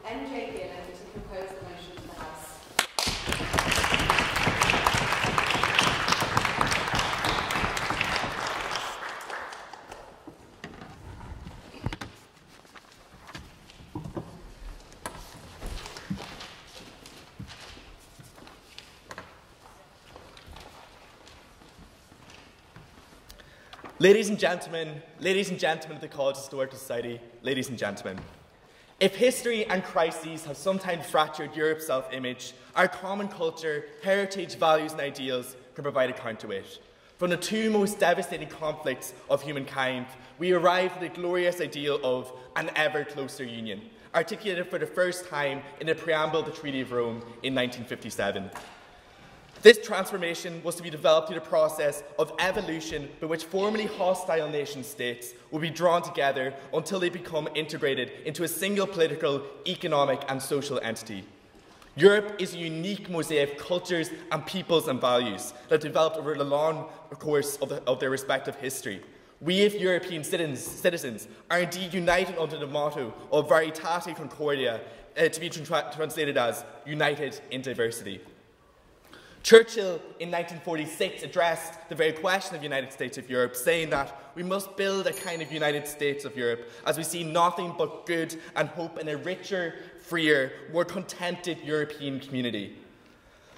MJ Gillen to propose the motion to the House. Ladies and gentlemen of the College of Historical Society, ladies and gentlemen. If history and crises have sometimes fractured Europe's self-image, our common culture, heritage, values and ideals can provide a counterweight. From the two most devastating conflicts of humankind, we arrived at the glorious ideal of an ever closer union, articulated for the first time in the preamble of the Treaty of Rome in 1957. This transformation was to be developed through the process of evolution by which formerly hostile nation-states will be drawn together until they become integrated into a single political, economic and social entity. Europe is a unique mosaic of cultures and peoples and values that have developed over the long course of their respective history. We, as European citizens, are indeed united under the motto of Veritate Concordia, to be translated as united in diversity. Churchill, in 1946, addressed the very question of the United States of Europe, saying that we must build a kind of United States of Europe as we see nothing but good and hope in a richer, freer, more contented European community.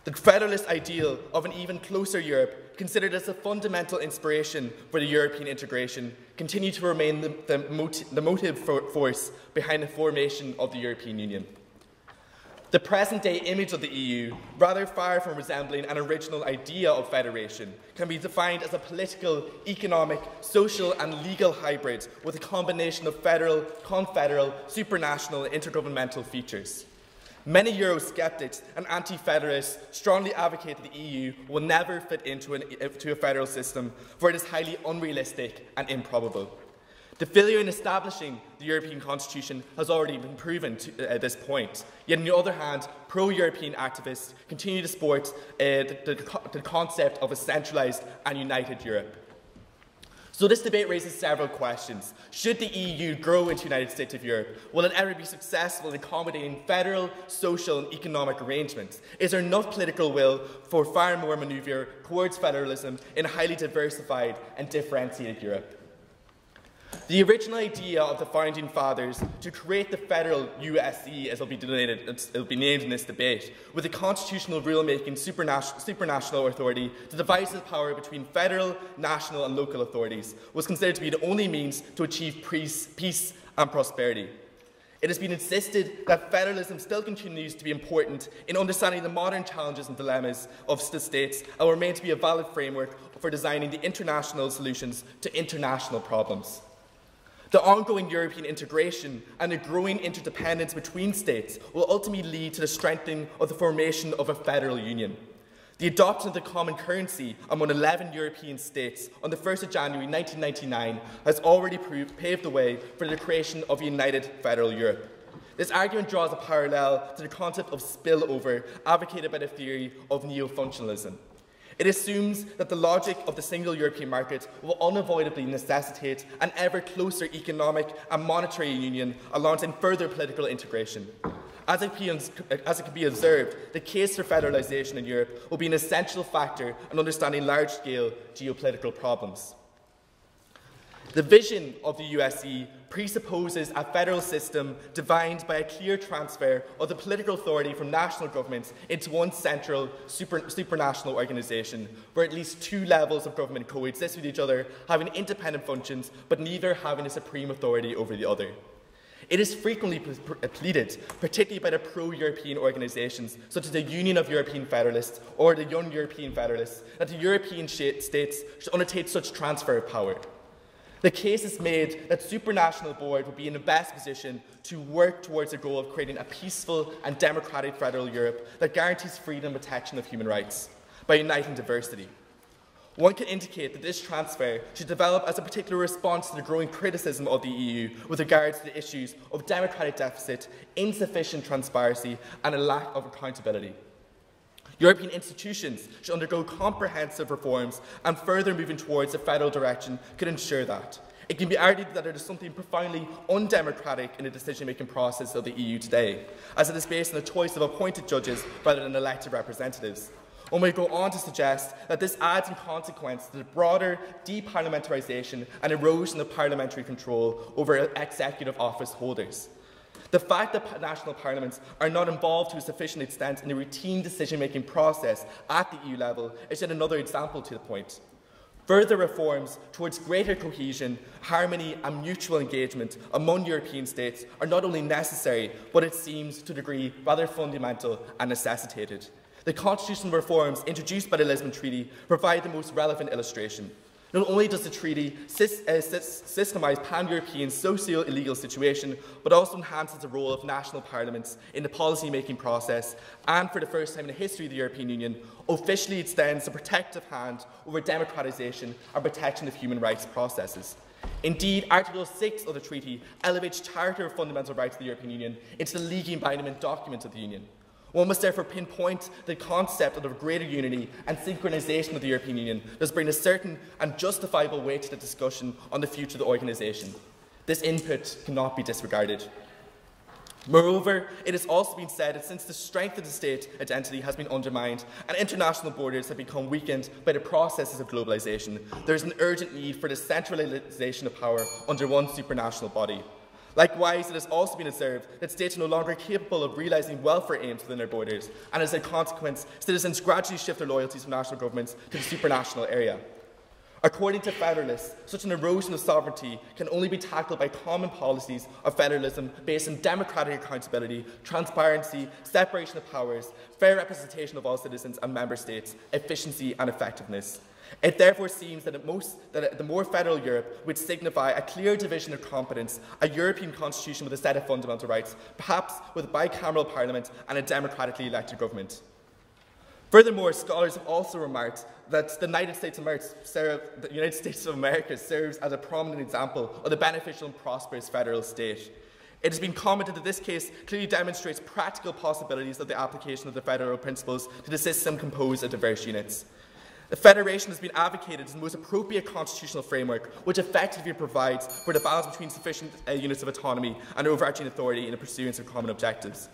The federalist ideal of an even closer Europe, considered as a fundamental inspiration for the European integration, continued to remain the motive force behind the formation of the European Union. The present-day image of the EU, rather far from resembling an original idea of federation, can be defined as a political, economic, social and legal hybrid with a combination of federal, confederal, supranational and intergovernmental features. Many Eurosceptics and anti-federalists strongly advocate that the EU will never fit into a federal system, for it is highly unrealistic and improbable. The failure in establishing the European Constitution has already been proven at this point. Yet, on the other hand, pro-European activists continue to support the concept of a centralised and united Europe. So this debate raises several questions. Should the EU grow into the United States of Europe? Will it ever be successful in accommodating federal, social and economic arrangements? Is there enough political will for far more manoeuvre towards federalism in a highly diversified and differentiated Europe? The original idea of the Founding Fathers to create the federal USE, as it will be named in this debate, with a constitutional rulemaking supranational authority to devise the power between federal, national and local authorities, was considered to be the only means to achieve peace and prosperity. It has been insisted that federalism still continues to be important in understanding the modern challenges and dilemmas of the states and will remain to be a valid framework for designing the international solutions to international problems. The ongoing European integration and the growing interdependence between states will ultimately lead to the strengthening of the formation of a federal union. The adoption of the common currency among 11 European states on the 1st of January 1999 has already paved the way for the creation of a united federal Europe. This argument draws a parallel to the concept of spillover advocated by the theory of neo-functionalism. It assumes that the logic of the single European market will unavoidably necessitate an ever closer economic and monetary union alongside further political integration. As it can be observed, the case for federalisation in Europe will be an essential factor in understanding large-scale geopolitical problems. The vision of the USE presupposes a federal system defined by a clear transfer of the political authority from national governments into one central supranational organisation, where at least two levels of government coexist with each other, having independent functions, but neither having a supreme authority over the other. It is frequently pleaded, particularly by the pro-European organisations, such as the Union of European Federalists or the Young European Federalists, that the European states should undertake such transfer of power. The case is made that supranational board would be in the best position to work towards the goal of creating a peaceful and democratic federal Europe that guarantees freedom and protection of human rights by uniting diversity. One can indicate that this transfer should develop as a particular response to the growing criticism of the EU with regards to the issues of democratic deficit, insufficient transparency and a lack of accountability. European institutions should undergo comprehensive reforms, and further moving towards a federal direction could ensure that. It can be argued that there is something profoundly undemocratic in the decision-making process of the EU today, as it is based on the choice of appointed judges rather than elected representatives. One may go on to suggest that this adds in consequence to the broader deparliamentarisation and erosion of parliamentary control over executive office holders. The fact that national parliaments are not involved to a sufficient extent in the routine decision-making process at the EU level is yet another example to the point. Further reforms towards greater cohesion, harmony and mutual engagement among European states are not only necessary, but it seems to a degree rather fundamental and necessitated. The constitutional reforms introduced by the Lisbon Treaty provide the most relevant illustration. Not only does the treaty systemize pan-European socio-illegal situation, but also enhances the role of national parliaments in the policy-making process, and for the first time in the history of the European Union, officially extends the protective hand over democratisation and protection of human rights processes. Indeed, Article 6 of the treaty elevates Charter of Fundamental Rights of the European Union into the legally binding document of the Union. One must therefore pinpoint the concept of the greater unity and synchronisation of the European Union does bring a certain and justifiable weight to the discussion on the future of the organisation. This input cannot be disregarded. Moreover, it has also been said that since the strength of the state identity has been undermined and international borders have become weakened by the processes of globalisation, there is an urgent need for the centralisation of power under one supranational body. Likewise, it has also been observed that states are no longer capable of realising welfare aims within their borders, and as a consequence, citizens gradually shift their loyalties from national governments to the supranational area. According to federalists, such an erosion of sovereignty can only be tackled by common policies of federalism based on democratic accountability, transparency, separation of powers, fair representation of all citizens and member states, efficiency and effectiveness. It therefore seems that the more federal Europe would signify a clear division of competence, a European constitution with a set of fundamental rights, perhaps with a bicameral parliament and a democratically elected government. Furthermore, scholars have also remarked that the United States of America serves as a prominent example of the beneficial and prosperous federal state. It has been commented that this case clearly demonstrates practical possibilities of the application of the federal principles to the system composed of diverse units. The Federation has been advocated as the most appropriate constitutional framework, which effectively provides for the balance between sufficient units of autonomy and overarching authority in the pursuance of common objectives.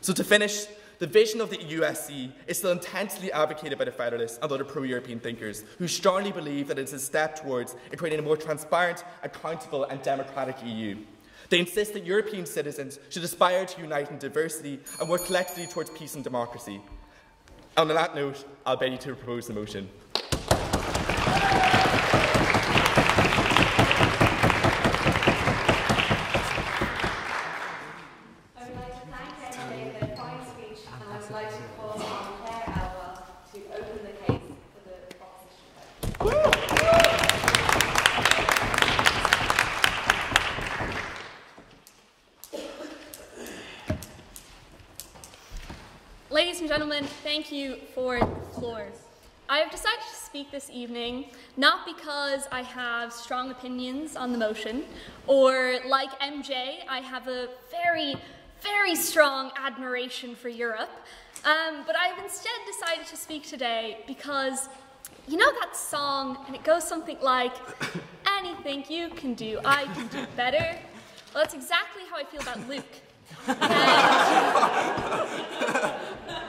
So to finish, the vision of the USC is still intensely advocated by the Federalists and other pro-European thinkers, who strongly believe that it is a step towards creating a more transparent, accountable and democratic EU. They insist that European citizens should aspire to unite in diversity and work collectively towards peace and democracy. And on that note, I'll beg you to propose the motion. Ladies and gentlemen, thank you for the floor. I have decided to speak this evening not because I have strong opinions on the motion, or like MJ, I have a very, very strong admiration for Europe, but I have instead decided to speak today because you know that song, and it goes something like, anything you can do, I can do better. Well, that's exactly how I feel about Luke.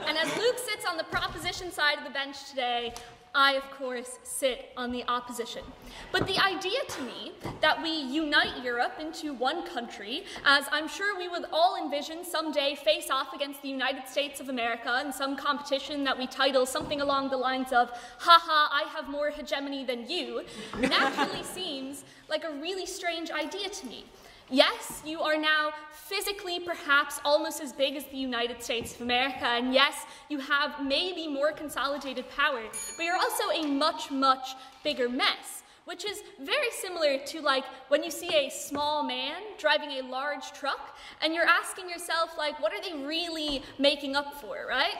And as Luke sits on the proposition side of the bench today, I, of course, sit on the opposition. But the idea to me that we unite Europe into one country, as I'm sure we would all envision someday face off against the United States of America in some competition that we title something along the lines of, haha, I have more hegemony than you, naturally seems like a really strange idea to me. Yes, you are now physically perhaps almost as big as the United States of America, and yes, you have maybe more consolidated power, but you're also a much, much bigger mess, which is very similar to like when you see a small man driving a large truck, and you're asking yourself, like, what are they really making up for, right?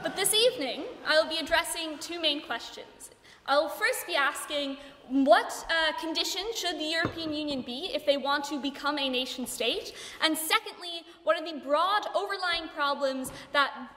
But this evening, I'll be addressing two main questions. I'll first be asking, what condition should the European Union be if they want to become a nation state? And secondly, what are the broad overlying problems,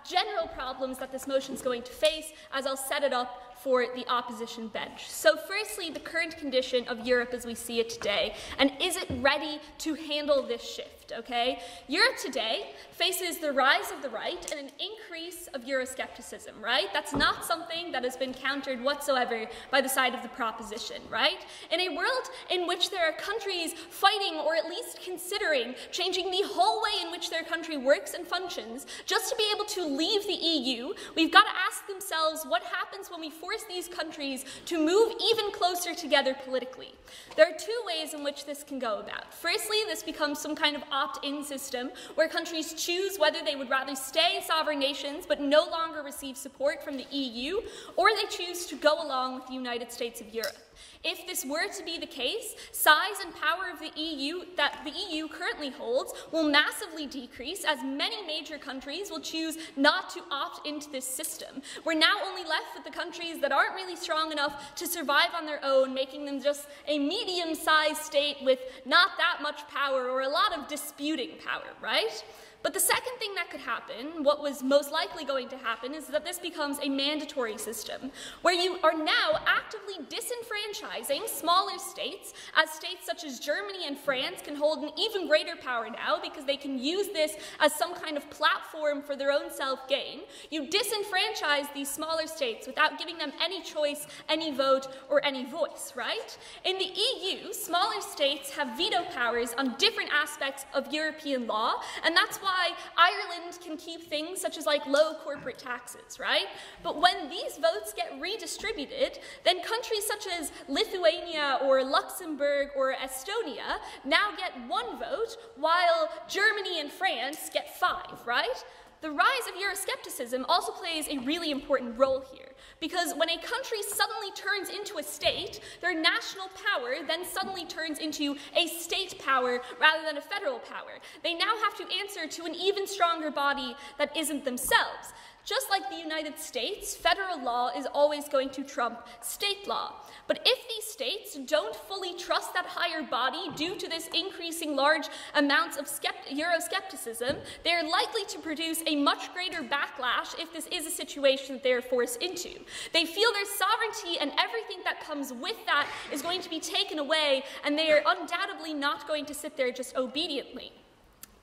general problems that this motion is going to face, as I'll set it up for the opposition bench. So firstly, the current condition of Europe as we see it today, and is it ready to handle this shift, okay? Europe today faces the rise of the right and an increase of Euroscepticism, right? That's not something that has been countered whatsoever by the side of the proposition, right? In a world in which there are countries fighting or at least considering changing the whole way in which their country works and functions just to be able to leave the EU, we've got to ask themselves what happens when we force these countries to move even closer together politically. There are two ways in which this can go about. Firstly, this becomes some kind of opt-in system where countries choose whether they would rather stay sovereign nations but no longer receive support from the EU, or they choose to go along with the United States of Europe. If this were to be the case, size and power of the EU that the EU currently holds will massively decrease as many major countries will choose not to opt into this system. We're now only left with the countries that aren't really strong enough to survive on their own, making them just a medium-sized state with not that much power or a lot of disputing power, right? But the second thing that could happen, what was most likely going to happen, is that this becomes a mandatory system, where you are now actively disenfranchising smaller states, as states such as Germany and France can hold an even greater power now because they can use this as some kind of platform for their own self-gain. You disenfranchise these smaller states without giving them any choice, any vote, or any voice, right? In the EU, smaller states have veto powers on different aspects of European law, and that's why Ireland can keep things such as like low corporate taxes, right? But when these votes get redistributed, then countries such as Lithuania or Luxembourg or Estonia now get 1 vote, while Germany and France get 5, right? The rise of Euroscepticism also plays a really important role here, because when a country suddenly turns into a state, their national power then suddenly turns into a state power rather than a federal power. They now have to answer to an even stronger body that isn't themselves. Just like the United States, federal law is always going to trump state law. But if these states don't fully trust that higher body due to this increasing large amounts of Euroscepticism, they are likely to produce a much greater backlash if this is a situation that they are forced into. They feel their sovereignty and everything that comes with that is going to be taken away, and they are undoubtedly not going to sit there just obediently.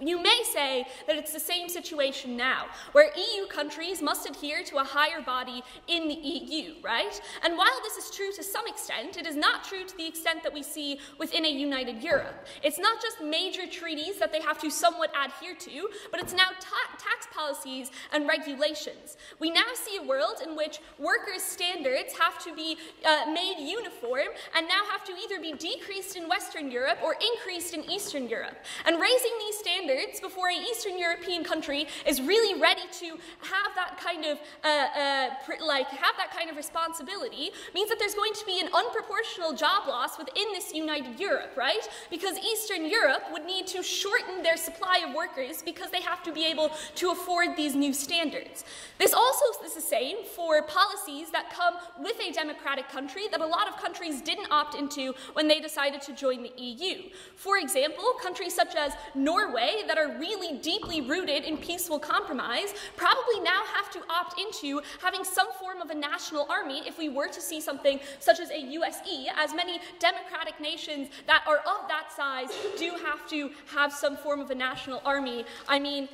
You may say that it's the same situation now, where EU countries must adhere to a higher body in the EU, right? And while this is true to some extent, it is not true to the extent that we see within a united Europe. It's not just major treaties that they have to somewhat adhere to, but it's now tax policies and regulations. We now see a world in which workers' standards have to be made uniform and now have to either be decreased in Western Europe or increased in Eastern Europe. And raising these standards before an Eastern European country is really ready to have that kind of responsibility means that there's going to be an unproportional job loss within this united Europe, right? Because Eastern Europe would need to shorten their supply of workers because they have to be able to afford these new standards. This also is the same for policies that come with a democratic country that a lot of countries didn't opt into when they decided to join the EU. For example, countries such as Norway that are really deeply rooted in peaceful compromise probably now have to opt into having some form of a national army if we were to see something such as a USE, as many democratic nations that are of that size do have to have some form of a national army. I mean,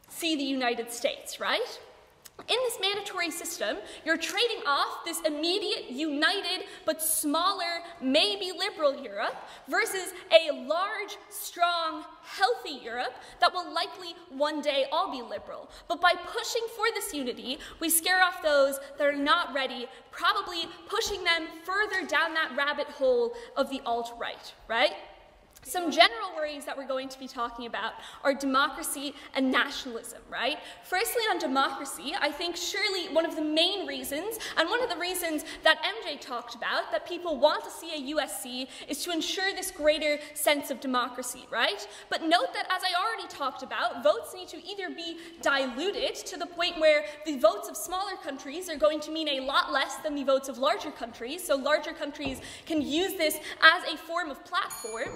see the United States, right? In this mandatory system, you're trading off this immediate, united, but smaller, maybe liberal Europe versus a large, strong, healthy Europe that will likely one day all be liberal. But by pushing for this unity, we scare off those that are not ready, probably pushing them further down that rabbit hole of the alt-right, right? Some general worries that we're going to be talking about are democracy and nationalism, right? Firstly, on democracy, I think surely one of the main reasons, and one of the reasons that MJ talked about, that people want to see a USC is to ensure this greater sense of democracy, right? But note that, as I already talked about, votes need to either be diluted to the point where the votes of smaller countries are going to mean a lot less than the votes of larger countries, so larger countries can use this as a form of platform,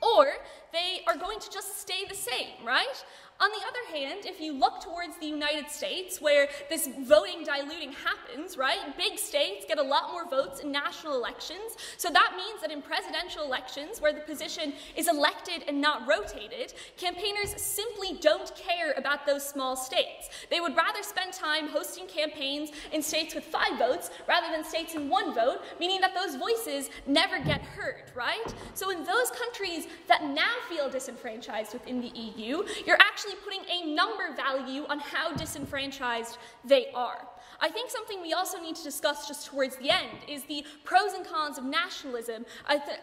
or they are going to just stay the same, right? On the other hand, if you look towards the United States, where this voting diluting happens, right, big states get a lot more votes in national elections, so that means that in presidential elections, where the position is elected and not rotated, campaigners simply don't care about those small states. They would rather spend time hosting campaigns in states with 5 votes rather than states in 1 vote, meaning that those voices never get heard, right? So in those countries that now feel disenfranchised within the EU, you're actually putting a number value on how disenfranchised they are. I think something we also need to discuss just towards the end is the pros and cons of nationalism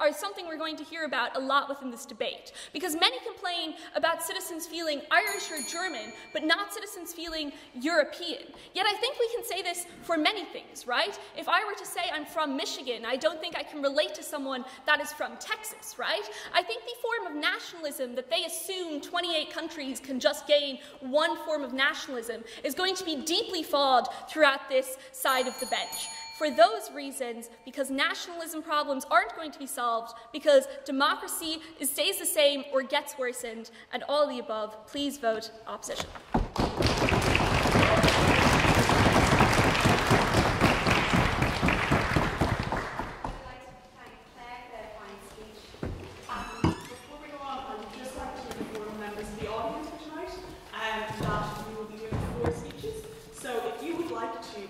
are something we're going to hear about a lot within this debate. Because many complain about citizens feeling Irish or German, but not citizens feeling European. Yet I think we can say this for many things, right? If I were to say I'm from Michigan, I don't think I can relate to someone that is from Texas, right? I think the form of nationalism that they assume 28 countries can just gain one form of nationalism is going to be deeply flawed throughout this side of the bench. For those reasons, because nationalism problems aren't going to be solved, because democracy stays the same or gets worsened, and all the above, please vote opposition.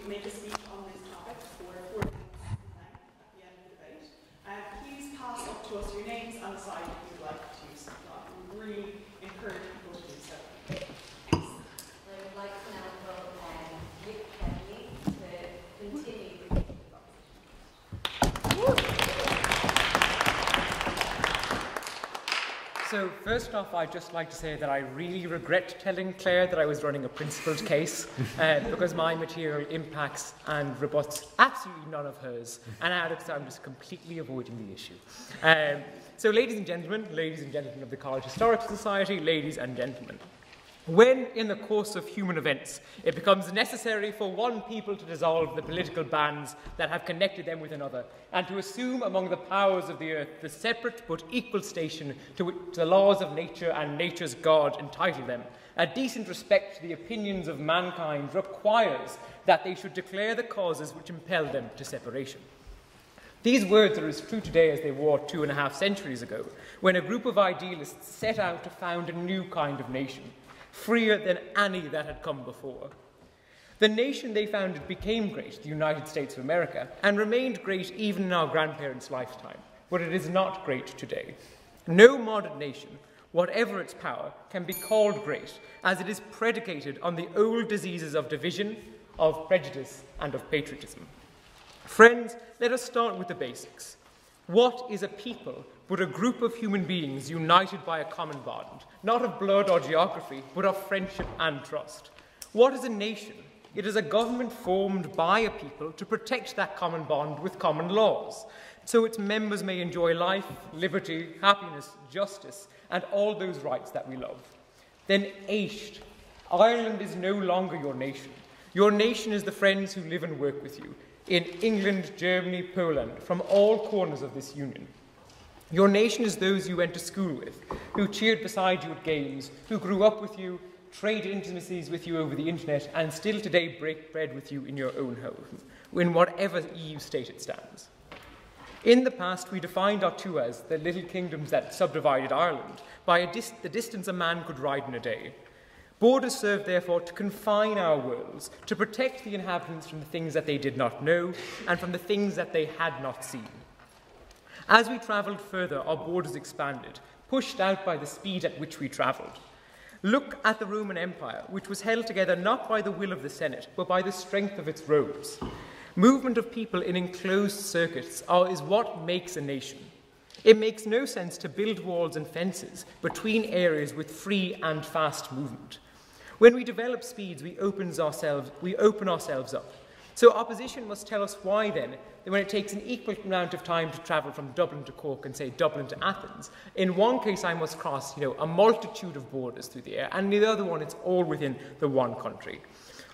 Make a speech on this topic for 4 minutes at the end of the debate. Please pass up to us your names and decide if you'd like to speak on. We really encourage people to do so. Thanks. I would like to now welcome Nick Kennedy to continue the So first off, I'd just like to say that I really regret telling Claire that I was running a principled case because my material impacts and rebuts absolutely none of hers, and Alex, I'm just completely avoiding the issue. So ladies and gentlemen of the College Historical Society, ladies and gentlemen, when, in the course of human events, it becomes necessary for one people to dissolve the political bands that have connected them with another, and to assume among the powers of the earth the separate but equal station to which the laws of nature and nature's God entitle them, a decent respect to the opinions of mankind requires that they should declare the causes which impel them to separation. These words are as true today as they were 2.5 centuries ago, when a group of idealists set out to found a new kind of nation, freer than any that had come before. The nation they founded became great, the United States of America, and remained great even in our grandparents' lifetime, but it is not great today. No modern nation, whatever its power, can be called great, as it is predicated on the old diseases of division, of prejudice, and of patriotism. Friends, let us start with the basics. What is a people but a group of human beings united by a common bond, not of blood or geography, but of friendship and trust? What is a nation? It is a government formed by a people to protect that common bond with common laws, so its members may enjoy life, liberty, happiness, justice, and all those rights that we love. Then Aisht, Ireland is no longer your nation. Your nation is the friends who live and work with you in England, Germany, Poland, from all corners of this union. Your nation is those you went to school with, who cheered beside you at games, who grew up with you, traded intimacies with you over the internet, and still today break bread with you in your own home, in whatever EU state it stands. In the past, we defined our two as the little kingdoms that subdivided Ireland by the distance a man could ride in a day. Borders served, therefore, to confine our worlds, to protect the inhabitants from the things that they did not know and from the things that they had not seen. As we travelled further, our borders expanded, pushed out by the speed at which we travelled. Look at the Roman Empire, which was held together not by the will of the Senate, but by the strength of its robes. Movement of people in enclosed circuits is what makes a nation. It makes no sense to build walls and fences between areas with free and fast movement. When we develop speeds, we open ourselves up. So opposition must tell us why, then, that when it takes an equal amount of time to travel from Dublin to Cork and, say, Dublin to Athens, in one case I must cross, a multitude of borders through the air, and in the other one it's all within the one country.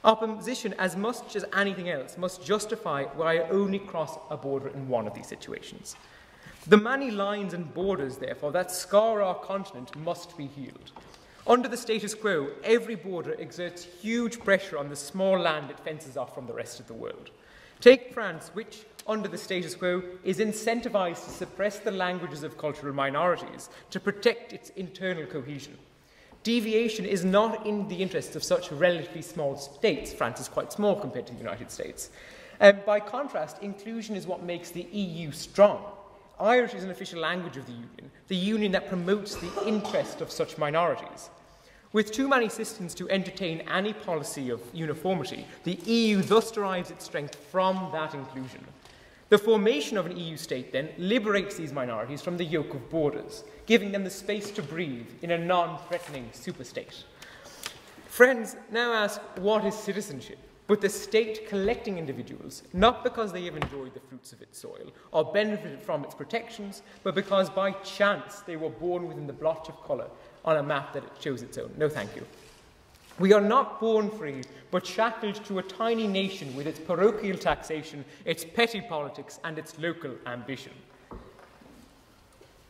Opposition, as much as anything else, must justify why I only cross a border in one of these situations. The many lines and borders, therefore, that scar our continent must be healed. Under the status quo, every border exerts huge pressure on the small land it fences off from the rest of the world. Take France, which, under the status quo, is incentivized to suppress the languages of cultural minorities to protect its internal cohesion. Deviation is not in the interests of such relatively small states. France is quite small compared to the United States. By contrast, inclusion is what makes the EU strong. Irish is an official language of the union that promotes the interest of such minorities. With too many systems to entertain any policy of uniformity, the EU thus derives its strength from that inclusion. The formation of an EU state, then, liberates these minorities from the yoke of borders, giving them the space to breathe in a non-threatening superstate. Friends now ask, what is citizenship? But the state collecting individuals, not because they have enjoyed the fruits of its soil or benefited from its protections, but because by chance they were born within the blotch of colour on a map that it chose its own. No, thank you. We are not born free, but shackled to a tiny nation with its parochial taxation, its petty politics, and its local ambition.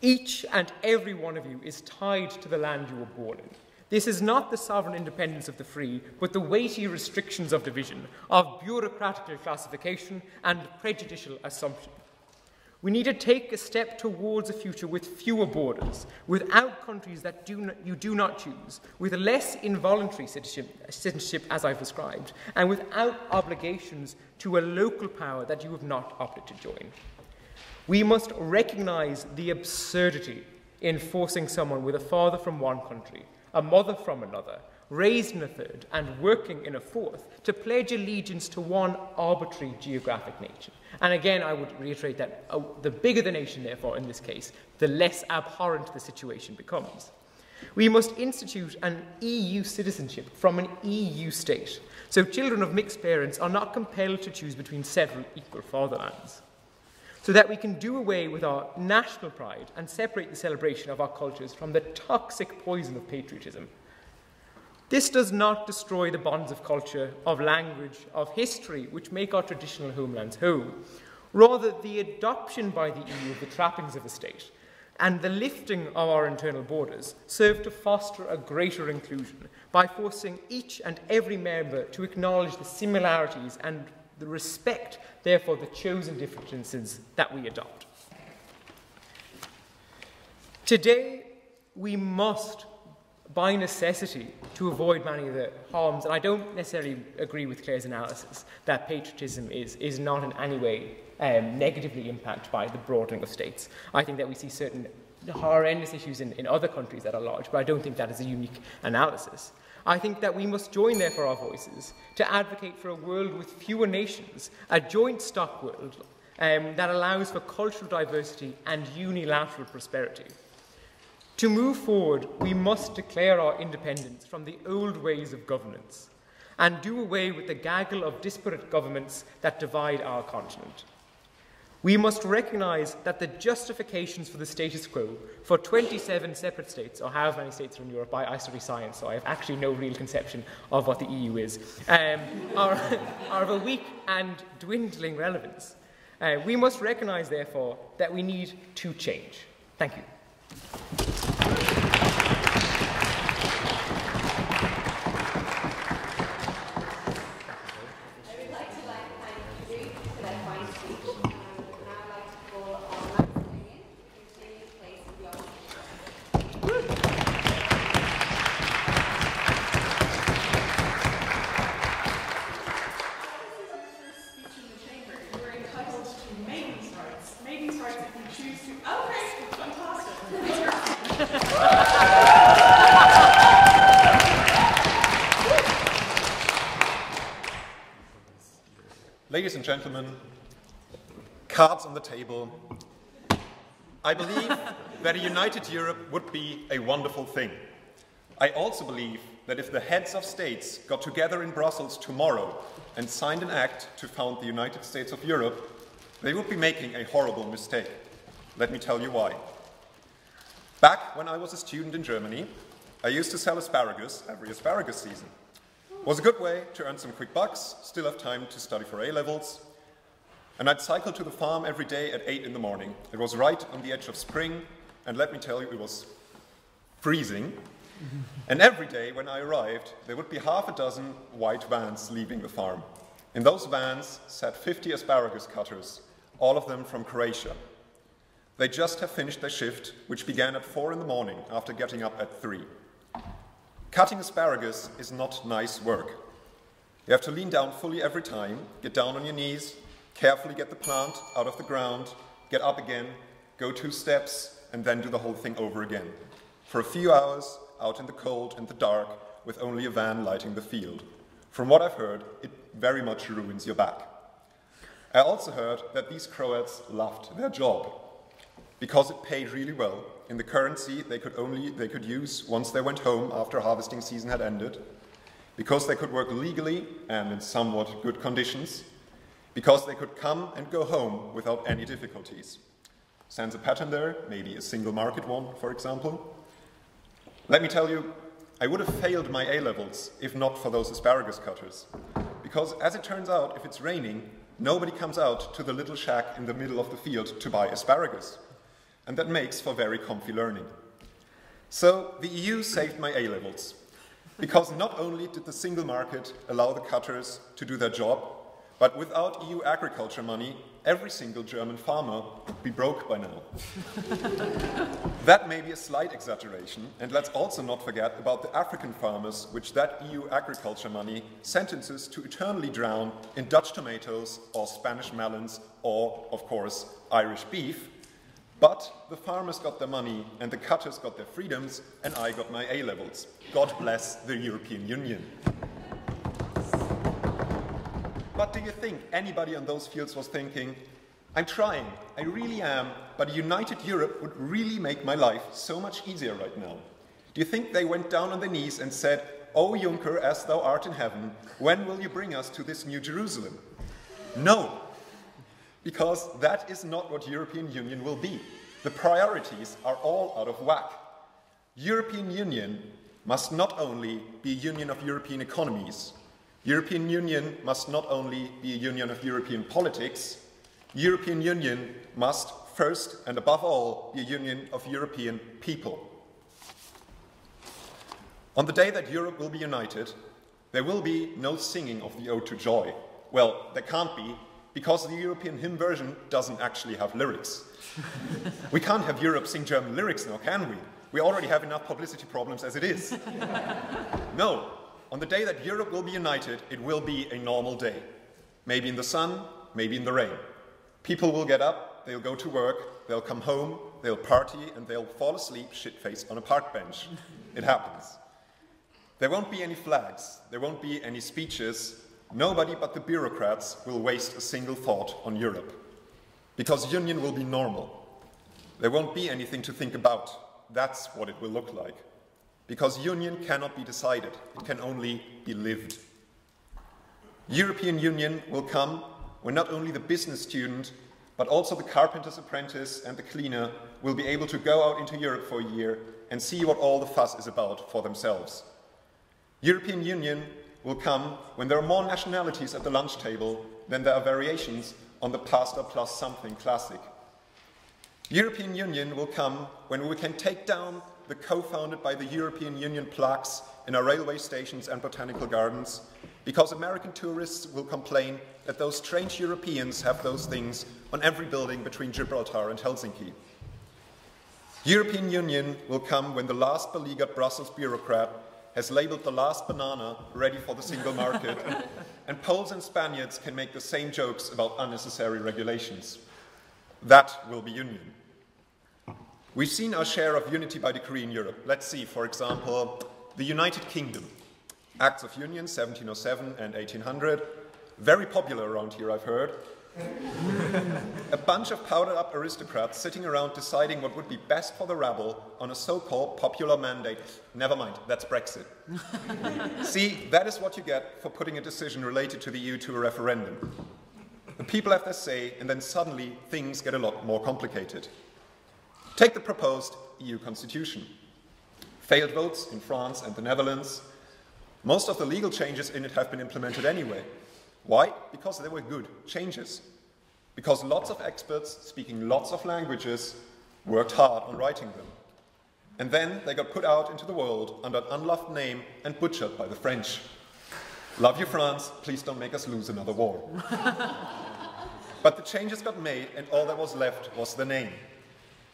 Each and every one of you is tied to the land you were born in. This is not the sovereign independence of the free, but the weighty restrictions of division, of bureaucratical classification and prejudicial assumption. We need to take a step towards a future with fewer borders, without countries that you do not choose, with less involuntary citizenship as I've described, and without obligations to a local power that you have not opted to join. We must recognise the absurdity in forcing someone with a father from one country, a mother from another, raised in a third, and working in a fourth, to pledge allegiance to one arbitrary geographic nation. And again, I would reiterate that the bigger the nation, therefore, in this case, the less abhorrent the situation becomes. We must institute an EU citizenship from an EU state, so children of mixed parents are not compelled to choose between several equal fatherlands, so that we can do away with our national pride and separate the celebration of our cultures from the toxic poison of patriotism. This does not destroy the bonds of culture, of language, of history, which make our traditional homelands home. Rather, the adoption by the EU of the trappings of a state and the lifting of our internal borders serve to foster a greater inclusion by forcing each and every member to acknowledge the similarities and the respect, therefore, the chosen differences that we adopt. Today, we must, by necessity, to avoid many of the harms, and I don't necessarily agree with Claire's analysis that patriotism is not in any way negatively impacted by the broadening of states. I think that we see certain horrendous issues in other countries that are large, but I don't think that is a unique analysis. I think that we must join, therefore, our voices to advocate for a world with fewer nations, a joint stock world that allows for cultural diversity and unilateral prosperity. To move forward, we must declare our independence from the old ways of governance and do away with the gaggle of disparate governments that divide our continent. We must recognise that the justifications for the status quo for 27 separate states, or however many states are in Europe, I study science, so I have actually no real conception of what the EU is, are of a weak and dwindling relevance. We must recognise, therefore, that we need to change. Thank you. Ladies and gentlemen, cards on the table. I believe that a united Europe would be a wonderful thing. I also believe that if the heads of states got together in Brussels tomorrow and signed an act to found the United States of Europe, they would be making a horrible mistake. Let me tell you why. Back when I was a student in Germany, I used to sell asparagus every asparagus season. It was a good way to earn some quick bucks, still have time to study for A-levels, and I'd cycle to the farm every day at 8 in the morning. It was right on the edge of spring, and let me tell you, it was freezing. And every day when I arrived, there would be half a dozen white vans leaving the farm. In those vans sat 50 asparagus cutters, all of them from Croatia. They just have finished their shift, which began at 4 in the morning after getting up at 3. Cutting asparagus is not nice work. You have to lean down fully every time, get down on your knees, carefully get the plant out of the ground, get up again, go 2 steps, and then do the whole thing over again. For a few hours, out in the cold and the dark, with only a van lighting the field. From what I've heard, it very much ruins your back. I also heard that these Croats loved their job, because it paid really well in the currency they could use once they went home after harvesting season had ended, because they could work legally and in somewhat good conditions, because they could come and go home without any difficulties. Sense a pattern there, maybe a single market one, for example. Let me tell you, I would have failed my A-levels if not for those asparagus cutters. Because as it turns out, if it's raining, nobody comes out to the little shack in the middle of the field to buy asparagus. And that makes for very comfy learning. So the EU saved my A-levels. Because not only did the single market allow the cutters to do their job, but without EU agriculture money, every single German farmer would be broke by now. That may be a slight exaggeration, and let's also not forget about the African farmers, which that EU agriculture money sentences to eternally drown in Dutch tomatoes or Spanish melons or, of course, Irish beef. But the farmers got their money and the cutters got their freedoms, and I got my A-levels. God bless the European Union. But do you think anybody on those fields was thinking, I'm trying, I really am, but a united Europe would really make my life so much easier right now? Do you think they went down on their knees and said, O Juncker, as thou art in heaven, when will you bring us to this new Jerusalem? No, because that is not what European Union will be. The priorities are all out of whack. European Union must not only be a union of European economies, European Union must not only be a union of European politics, European Union must first and above all be a union of European people. On the day that Europe will be united, there will be no singing of the Ode to Joy. Well, there can't be, because the European hymn version doesn't actually have lyrics. We can't have Europe sing German lyrics now, can we? We already have enough publicity problems as it is. No. On the day that Europe will be united, it will be a normal day. Maybe in the sun, maybe in the rain. People will get up, they'll go to work, they'll come home, they'll party, and they'll fall asleep shit-faced on a park bench. It happens. There won't be any flags, there won't be any speeches. Nobody but the bureaucrats will waste a single thought on Europe. Because union will be normal. There won't be anything to think about. That's what it will look like. Because union cannot be decided, it can only be lived. European Union will come when not only the business student, but also the carpenter's apprentice and the cleaner will be able to go out into Europe for a year and see what all the fuss is about for themselves. European Union will come when there are more nationalities at the lunch table than there are variations on the pasta plus something classic. European Union will come when we can take down the co-founded by the European Union plaques in our railway stations and botanical gardens, because American tourists will complain that those strange Europeans have those things on every building between Gibraltar and Helsinki. European Union will come when the last beleaguered Brussels bureaucrat has labeled the last banana ready for the single market, and Poles and Spaniards can make the same jokes about unnecessary regulations. That will be union. We've seen our share of unity by decree in Europe. Let's see, for example, the United Kingdom. Acts of Union, 1707 and 1800. Very popular around here, I've heard. A bunch of powdered-up aristocrats sitting around deciding what would be best for the rabble on a so-called popular mandate. Never mind, that's Brexit. See, that is what you get for putting a decision related to the EU to a referendum. The people have their say, and then suddenly things get a lot more complicated. Take the proposed EU constitution. Failed votes in France and the Netherlands. Most of the legal changes in it have been implemented anyway. Why? Because they were good changes. Because lots of experts speaking lots of languages worked hard on writing them. And then they got put out into the world under an unloved name and butchered by the French. Love you, France, please don't make us lose another war. But the changes got made, and all that was left was the name.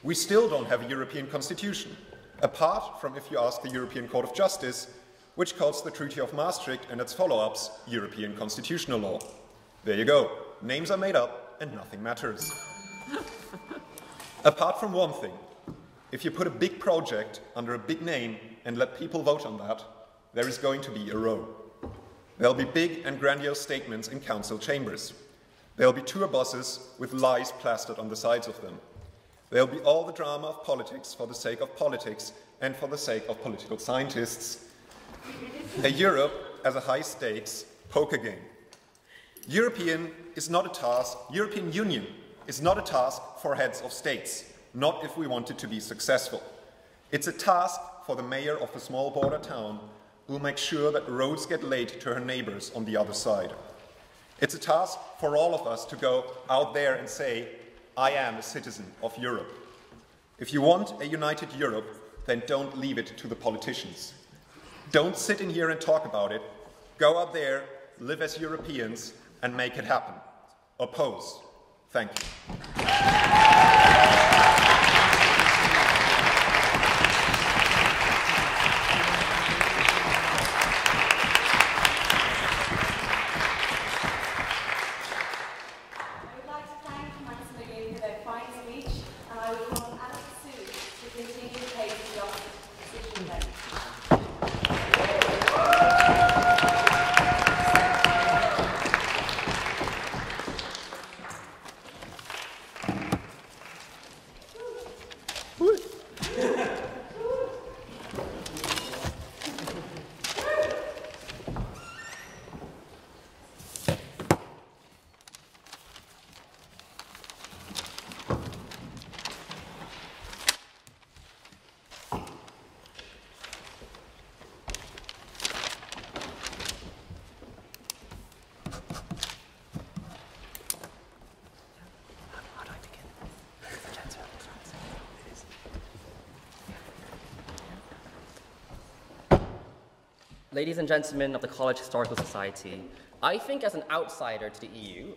We still don't have a European constitution, apart from if you ask the European Court of Justice, which calls the Treaty of Maastricht and its follow-ups European constitutional law. There you go. Names are made up, and nothing matters. Apart from one thing, if you put a big project under a big name and let people vote on that, there is going to be a row. There'll be big and grandiose statements in council chambers. There'll be tour buses with lies plastered on the sides of them. There'll be all the drama of politics for the sake of politics and for the sake of political scientists. A Europe as a high-stakes poker game. European Union is not a task for heads of states, not if we want it to be successful. It's a task for the mayor of a small border town who makes sure that roads get laid to her neighbors on the other side. It's a task for all of us to go out there and say, I am a citizen of Europe. If you want a united Europe, then don't leave it to the politicians. Don't sit in here and talk about it. Go out there, live as Europeans, and make it happen. Oppose. Thank you. Ladies and gentlemen of the College Historical Society, I think as an outsider to the EU,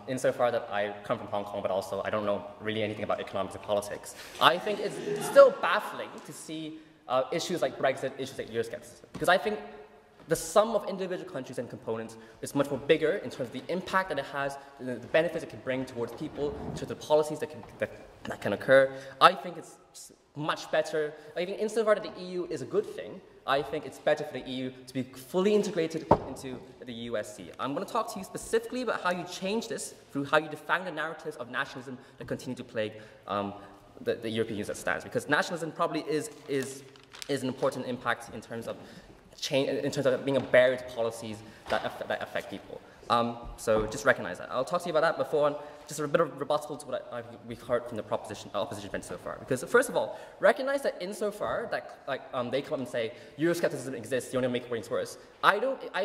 insofar that I come from Hong Kong, but also I don't know really anything about economics and politics, I think it's still baffling to see issues like Brexit, issues like Euroscepticism, because I think the sum of individual countries and components is much more bigger in terms of the impact that it has, the benefits it can bring towards people, to the policies that can occur. I think it's much better. I think insofar that the EU is a good thing, I think it's better for the EU to be fully integrated into the USC. I'm going to talk to you specifically about how you change this through how you define the narratives of nationalism that continue to plague the European Union as it stands. Because nationalism probably is an important impact in terms of change, in terms of being a barrier to policies that affect people. So just recognize that. I'll talk to you about that before on just a bit of rebuttal to what we've heard from the opposition bench so far. Because first of all, recognize that insofar that they come up and say Euroscepticism exists, you only make things worse. I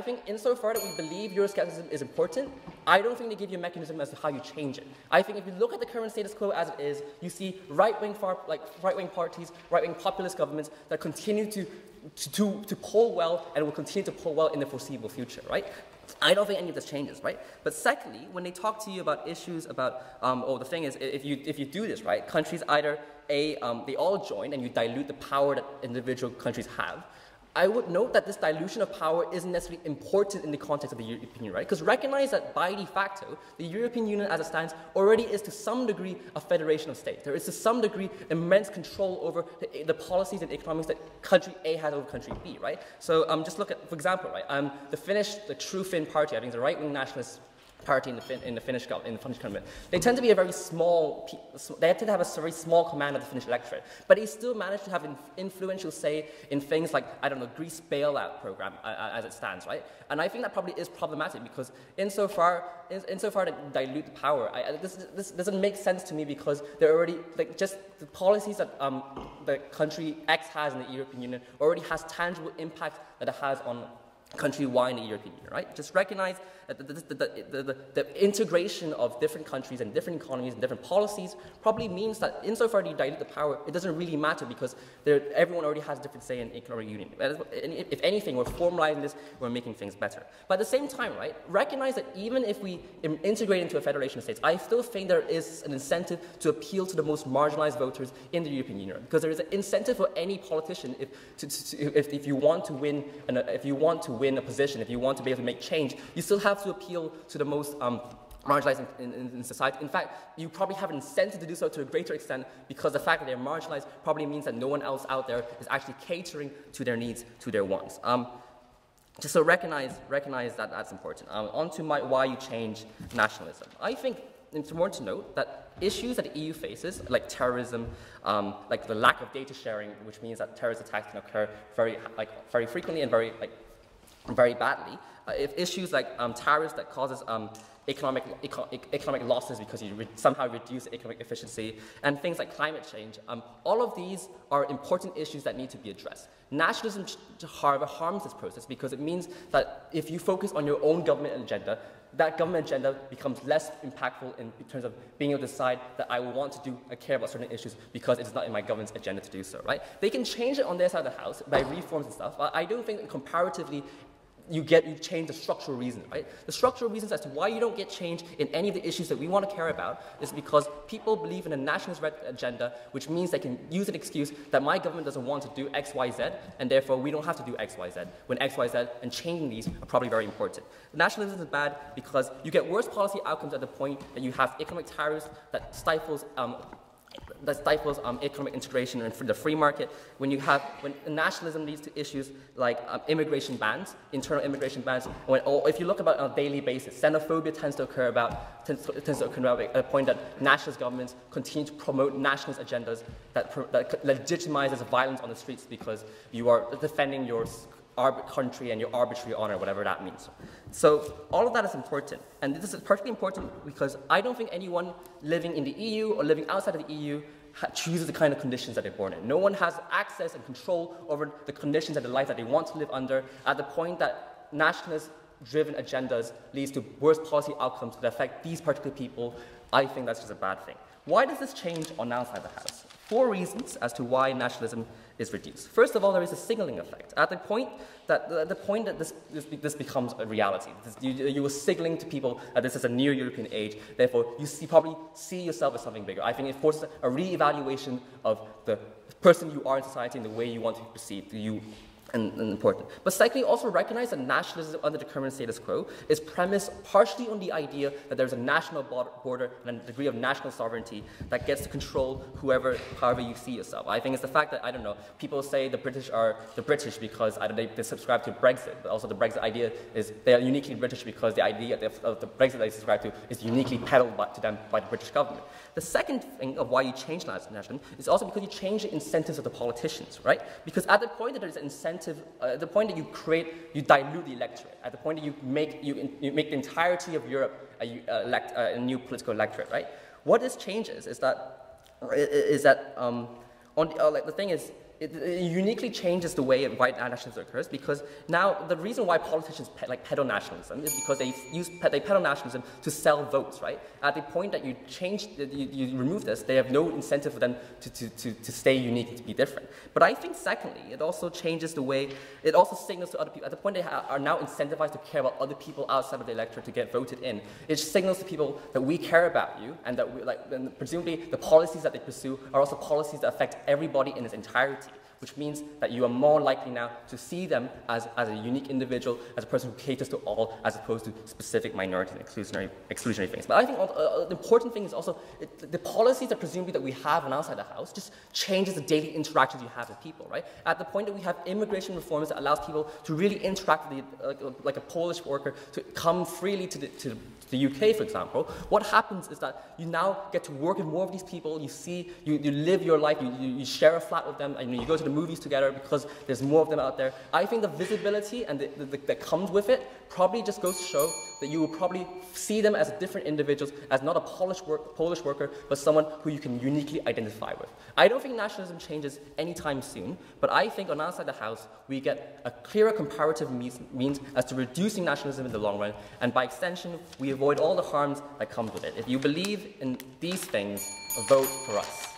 think insofar that we believe Euroscepticism is important, I don't think they give you a mechanism as to how you change it. I think if you look at the current status quo as it is, you see right-wing parties, right-wing populist governments that continue to poll well and will continue to poll well in the foreseeable future, right? I don't think any of this changes, right? But secondly, when they talk to you about issues about, the thing is, if you do this, right, countries either, they all join and you dilute the power that individual countries have. I would note that this dilution of power isn't necessarily important in the context of the European Union, right? Because recognize that by de facto, the European Union as it stands already is to some degree a federation of states. There is to some degree immense control over the policies and economics that country A has over country B, right? So just look at, for example, right, the True Finn Party, I think the right-wing nationalist party in the Finnish government. They tend to be a very small, they tend to have a very small command of the Finnish electorate, but they still manage to have an influential say in things like, I don't know, Greece bailout program as it stands, right? And I think that probably is problematic because insofar that dilute the power, this doesn't make sense to me because they're already, like, just the policies that the country X has in the European Union already has tangible impact that it has on country, why in the European Union, right? Just recognize that the integration of different countries and different economies and different policies probably means that insofar as you dilute the power, it doesn't really matter because everyone already has a different say in economic union. If anything, we're formalizing this, we're making things better. But at the same time, right, recognize that even if we integrate into a federation of states, I still think there is an incentive to appeal to the most marginalized voters in the European Union, because there is an incentive for any politician if you want to win a position, if you want to be able to make change, you still have to appeal to the most marginalized in society. In fact, you probably have an incentive to do so to a greater extent because the fact that they're marginalized probably means that no one else out there is actually catering to their needs, to their wants. Just so recognize that that's important. On to why you change nationalism. I think it's important to note that issues that the EU faces, like terrorism, like the lack of data sharing, which means that terrorist attacks can occur very frequently and very badly. If issues like tariffs that causes economic losses because you somehow reduce economic efficiency, and things like climate change, all of these are important issues that need to be addressed. Nationalism, however, harms this process because it means that if you focus on your own government agenda, that government agenda becomes less impactful in terms of being able to decide that I care about certain issues because it's not in my government's agenda to do so, right? They can change it on their side of the house by reforms and stuff, but I don't think that comparatively you change the structural reasons, right? The structural reasons as to why you don't get change in any of the issues that we want to care about is because people believe in a nationalist agenda, which means they can use an excuse that my government doesn't want to do X, Y, Z, and therefore we don't have to do X, Y, Z, when X, Y, Z and changing these are probably very important. Nationalism is bad because you get worse policy outcomes at the point that you have economic tariffs that stifles economic integration and the free market. When nationalism leads to issues like immigration bans, internal immigration bans, or if you look about on a daily basis, xenophobia tends to occur about at a point that nationalist governments continue to promote nationalist agendas that legitimizes violence on the streets because you are defending your country and your arbitrary honor, whatever that means. So all of that is important, and this is particularly important because I don't think anyone living in the EU or living outside of the EU chooses the kind of conditions that they're born in. No one has access and control over the conditions and the life that they want to live under at the point that nationalist-driven agendas leads to worse policy outcomes that affect these particular people. I think that's just a bad thing. Why does this change on our side of the house? 4 reasons as to why nationalism is reduced. First of all, there is a signaling effect. At the point that this becomes a reality, you are signaling to people that this is a new European age, therefore you probably see yourself as something bigger. I think it forces a re-evaluation of the person you are in society and the way you want to be perceived. And important. But secondly, also recognize that nationalism under the current status quo is premised partially on the idea that there's a national border and a degree of national sovereignty that gets to control however you see yourself. I think it's the fact that, I don't know, people say the British are the British because they subscribe to Brexit, but also the Brexit idea is they are uniquely British because the idea of the Brexit they subscribe to is uniquely peddled to them by the British government. The second thing of why you change nationalism is also because you change the incentives of the politicians, right? Because at the point that there's an incentive, at the point that you dilute the electorate, at the point that you make the entirety of Europe a new political electorate, right? What this changes is that the thing is, it uniquely changes the way white nationalism occurs because now the reason why politicians peddle nationalism is because they peddle nationalism to sell votes, right? At the point that you remove this, they have no incentive for them to stay unique, to be different. But I think secondly, it also changes the way, it also signals to other people, at the point they are now incentivized to care about other people outside of the electorate to get voted in, it signals to people that we care about you and that and presumably the policies that they pursue are also policies that affect everybody in its entirety, which means that you are more likely now to see them as a unique individual, as a person who caters to all, as opposed to specific minority and exclusionary things. But I think the important thing is also the policies that presumably that we have on outside the house just changes the daily interactions you have with people, right? At the point that we have immigration reforms that allows people to really interact with like a Polish worker to come freely to the UK, for example, what happens is that you now get to work with more of these people, you live your life, you share a flat with them, and you go to the movies together because there's more of them out there. I think the visibility and that comes with it probably just goes to show that you will probably see them as different individuals, as not a Polish worker, but someone who you can uniquely identify with. I don't think nationalism changes anytime soon, but I think on our side of the House, we get a clearer comparative means as to reducing nationalism in the long run, and by extension, we avoid all the harms that come with it. If you believe in these things, vote for us.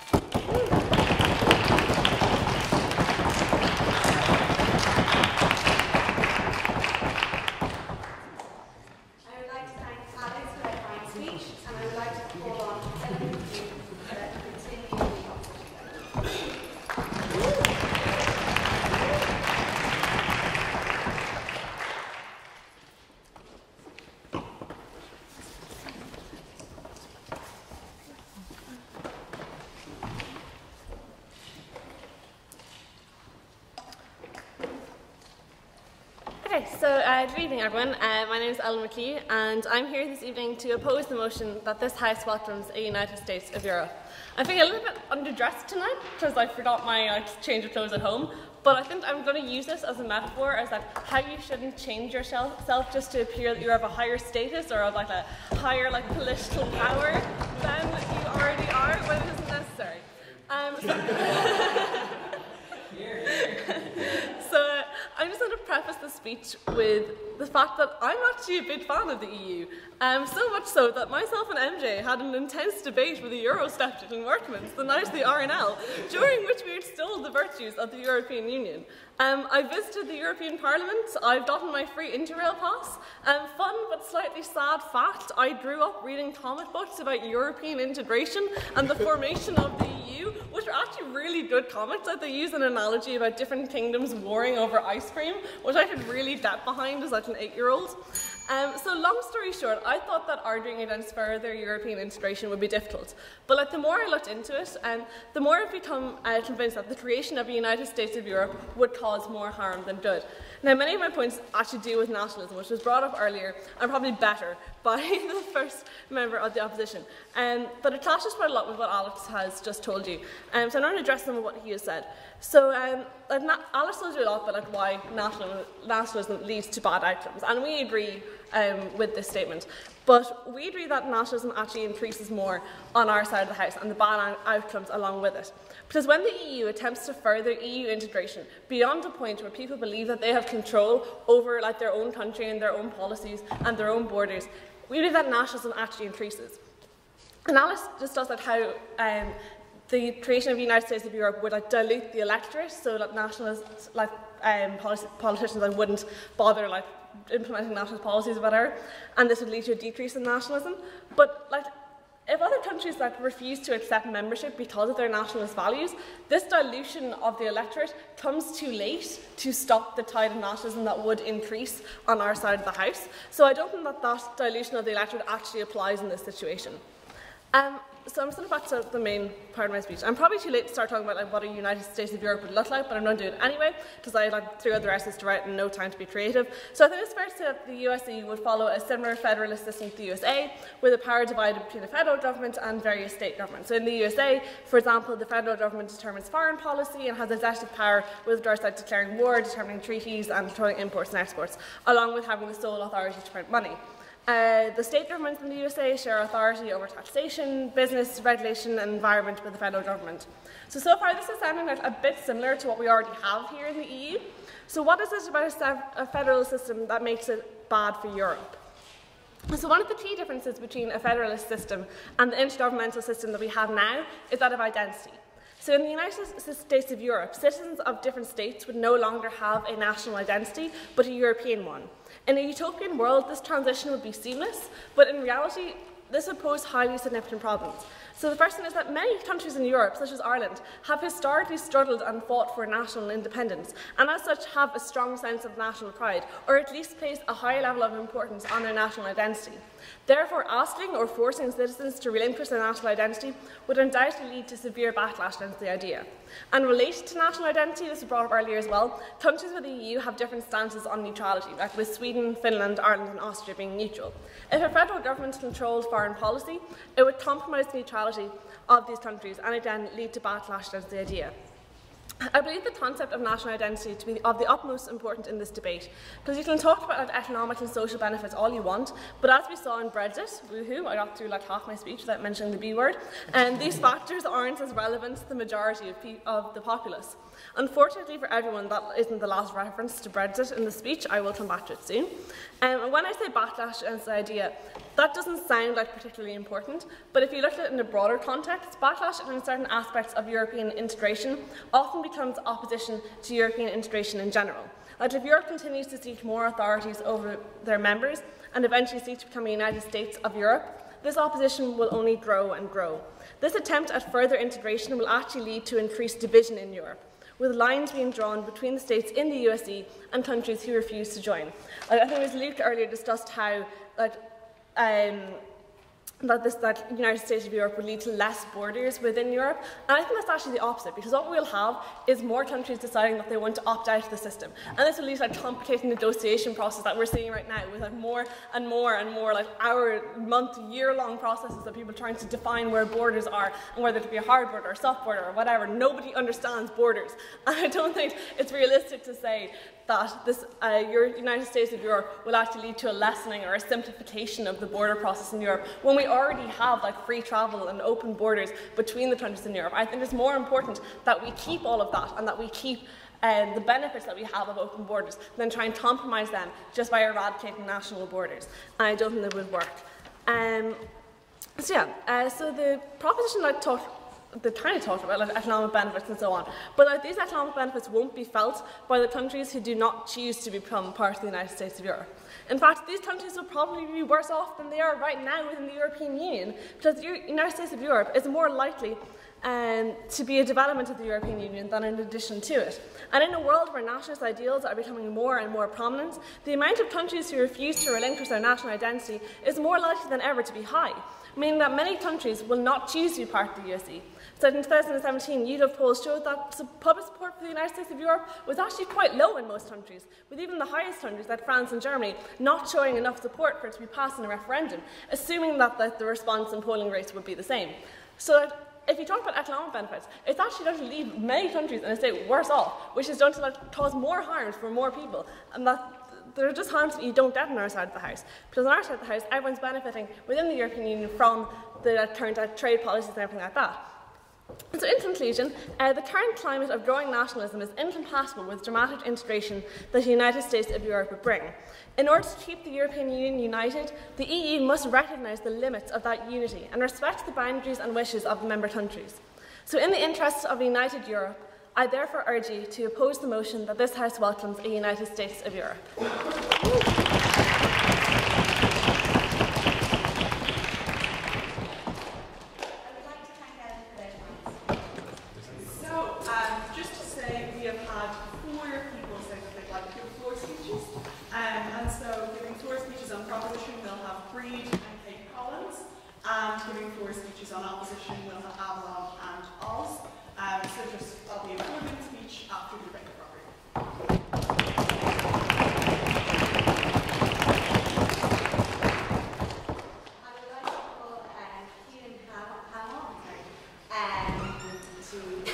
Good evening, everyone. My name is Ellen McKee, and I'm here this evening to oppose the motion that this House welcomes a United States of Europe. I'm feeling a little bit underdressed tonight because I forgot my change of clothes at home, but I think I'm going to use this as a metaphor as like how you shouldn't change yourself just to appear that you have a higher status or of like a higher political power than you already are when it isn't necessary. So I'm just going to preface the speech with the fact that I'm actually a big fan of the EU. So much so that myself and MJ had an intense debate with the Eurosceptic and Workmans the night of the RNL, during which we extolled the virtues of the European Union. I visited the European Parliament, I've gotten my free Interrail pass. Fun but slightly sad fact, I grew up reading comic books about European integration and the formation of the EU, which are actually really good comics. Like they use an analogy about different kingdoms warring over ice cream, which I could really get behind as like an 8-year-old. So long story short, I thought that arguing against further European integration would be difficult. But the more I looked into it, the more I've become convinced that the creation of a United States of Europe would cause more harm than good. Now, many of my points actually deal with nationalism, which was brought up earlier, and probably better by the first member of the opposition. But it clashes quite a lot with what Alex has just told you. So I'm going to address some of what he has said. So Alex told you a lot about why nationalism leads to bad outcomes, and we agree with this statement. But we agree that nationalism actually increases more on our side of the House and the bad outcomes along with it. Because when the EU attempts to further EU integration beyond a point where people believe that they have control over their own country and their own policies and their own borders, we believe that nationalism actually increases. And Alice just does how the creation of the United States of Europe would dilute the electorate, so that nationalists, politicians, wouldn't bother implementing nationalist policies or whatever, and this would lead to a decrease in nationalism. But if other countries refuse to accept membership because of their nationalist values, this dilution of the electorate comes too late to stop the tide of nationalism that would increase on our side of the House. So I don't think that that dilution of the electorate actually applies in this situation. So I'm just going to back to the main part of my speech. I'm probably too late to start talking about what a United States of Europe would look like, but I'm going to do it anyway, because I had 3 other essays to write and no time to be creative. So I think it's fair to say that the USE would follow a similar federalist system to the USA, with the power divided between the federal government and various state governments. So in the USA, for example, the federal government determines foreign policy and has executive power with regards to declaring war, determining treaties, and controlling imports and exports, along with having the sole authority to print money. The state governments in the USA share authority over taxation, business, regulation and environment with the federal government. So far this is sounding a bit similar to what we already have here in the EU. So what is it about a federal system that makes it bad for Europe? So one of the key differences between a federalist system and the intergovernmental system that we have now is that of identity. So in the United States of Europe, citizens of different states would no longer have a national identity, but a European one. In a utopian world, this transition would be seamless, but in reality, this would pose highly significant problems. So the first thing is that many countries in Europe, such as Ireland, have historically struggled and fought for national independence, and as such have a strong sense of national pride, or at least place a high level of importance on their national identity. Therefore, asking or forcing citizens to relinquish their national identity would undoubtedly lead to severe backlash against the idea. And related to national identity, this was brought up earlier as well, countries with the EU have different stances on neutrality, like with Sweden, Finland, Ireland and Austria being neutral. If a federal government controlled foreign policy, it would compromise the neutrality of these countries and again lead to backlash against the idea. I believe the concept of national identity to be of the utmost importance in this debate, because you can talk about economic and social benefits all you want, but as we saw in Brexit, woohoo, I got through like half my speech without mentioning the B word, and these factors aren't as relevant to the majority of the populace. Unfortunately for everyone, that isn't the last reference to Brexit in the speech. I will come back to it soon. And when I say backlash against the idea, that doesn't sound like particularly important, but if you look at it in a broader context, backlash against certain aspects of European integration often becomes opposition to European integration in general. Like if Europe continues to seek more authorities over their members and eventually seek to become a United States of Europe, this opposition will only grow and grow. This attempt at further integration will actually lead to increased division in Europe, with lines being drawn between the states in the USE and countries who refuse to join. I think it was Luke earlier discussed how that United States of Europe would lead to less borders within Europe, and I think that's actually the opposite, because what we'll have is more countries deciding that they want to opt out of the system, and this will lead to a complicated negotiation process that we're seeing right now, with more and more and more hour, month, year-long processes of people trying to define where borders are, and whether it be a hard border or soft border or whatever. Nobody understands borders, and I don't think it's realistic to say that this United States of Europe will actually lead to a lessening or a simplification of the border process in Europe when we already have free travel and open borders between the countries in Europe. I think it's more important that we keep all of that and that we keep the benefits that we have of open borders than try and compromise them just by eradicating national borders. And I don't think that would work. So the proposition they kind of talked about economic benefits and so on, but these economic benefits won't be felt by the countries who do not choose to become part of the United States of Europe. In fact, these countries will probably be worse off than they are right now within the European Union, because the United States of Europe is more likely to be a development of the European Union than an addition to it. And in a world where nationalist ideals are becoming more and more prominent, the amount of countries who refuse to relinquish their national identity is more likely than ever to be high, meaning that many countries will not choose to be part of the USE. So in 2017, YouGov polls showed that public support for the United States of Europe was actually quite low in most countries, with even the highest countries like France and Germany not showing enough support for it to be passed in a referendum, assuming that the response and polling rates would be the same. So if you talk about economic benefits, it's actually going to leave many countries in a state worse off, which is going to cause more harms for more people, and that there are just harms that you don't get on our side of the house. Because on our side of the house, everyone's benefiting within the European Union from the current trade policies and everything like that. So in conclusion, the current climate of growing nationalism is incompatible with dramatic integration that the United States of Europe would bring. In order to keep the European Union united, the EU must recognise the limits of that unity and respect the boundaries and wishes of the member countries. So in the interests of a united Europe, I therefore urge you to oppose the motion that this House welcomes a United States of Europe. Giving floor speeches on opposition, we'll have Avalon and Oz. I'll be a 4-minute speech after the break properly. I would like to call Kieran Howell to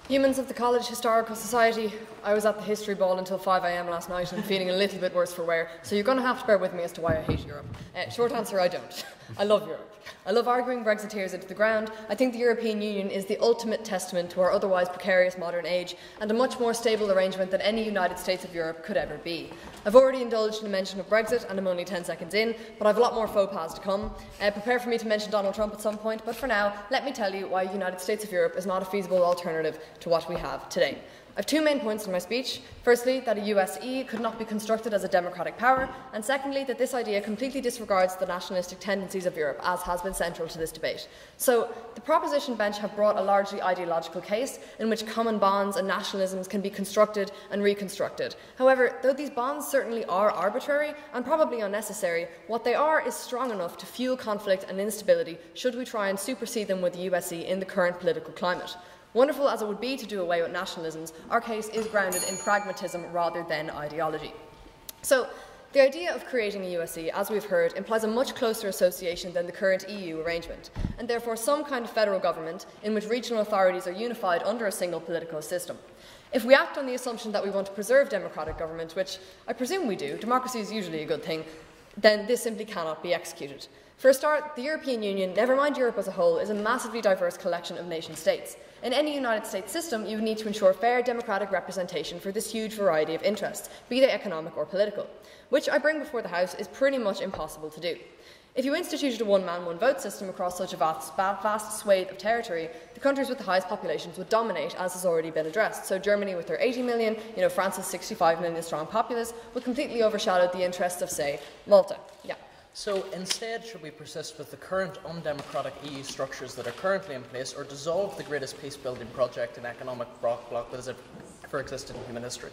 Humans of the College Historical Society, I was at the history ball until 5 AM last night and feeling a little bit worse for wear, so you're going to have to bear with me as to why I hate Europe. Short answer, I don't. I love Europe. I love arguing Brexiteers into the ground. I think the European Union is the ultimate testament to our otherwise precarious modern age and a much more stable arrangement than any United States of Europe could ever be. I've already indulged in a mention of Brexit and I'm only 10 seconds in, but I've a lot more faux pas to come. Prepare for me to mention Donald Trump at some point, but for now, let me tell you why the United States of Europe is not a feasible alternative to what we have today. I have 2 main points in my speech. Firstly, that a USE could not be constructed as a democratic power, and secondly, that this idea completely disregards the nationalistic tendencies of Europe, as has been central to this debate. So, the proposition bench have brought a largely ideological case in which common bonds and nationalisms can be constructed and reconstructed. However, though these bonds certainly are arbitrary and probably unnecessary, what they are is strong enough to fuel conflict and instability should we try and supersede them with the USE in the current political climate. Wonderful as it would be to do away with nationalisms, our case is grounded in pragmatism rather than ideology. So, the idea of creating a USE, as we've heard, implies a much closer association than the current EU arrangement, and therefore some kind of federal government in which regional authorities are unified under a single political system. If we act on the assumption that we want to preserve democratic government, which I presume we do, democracy is usually a good thing, then this simply cannot be executed. For a start, the European Union, never mind Europe as a whole, is a massively diverse collection of nation-states. In any United States system, you would need to ensure fair democratic representation for this huge variety of interests, be they economic or political, which I bring before the House is pretty much impossible to do. If you instituted a one-man, one-vote system across such a vast swathe of territory, the countries with the highest populations would dominate, as has already been addressed. So Germany, with their 80 million, France's 65 million strong populace, would completely overshadow the interests of, say, Malta. Yeah. So instead, should we persist with the current undemocratic EU structures that are currently in place, or dissolve the greatest peace-building project and economic bloc that has ever existed in human history?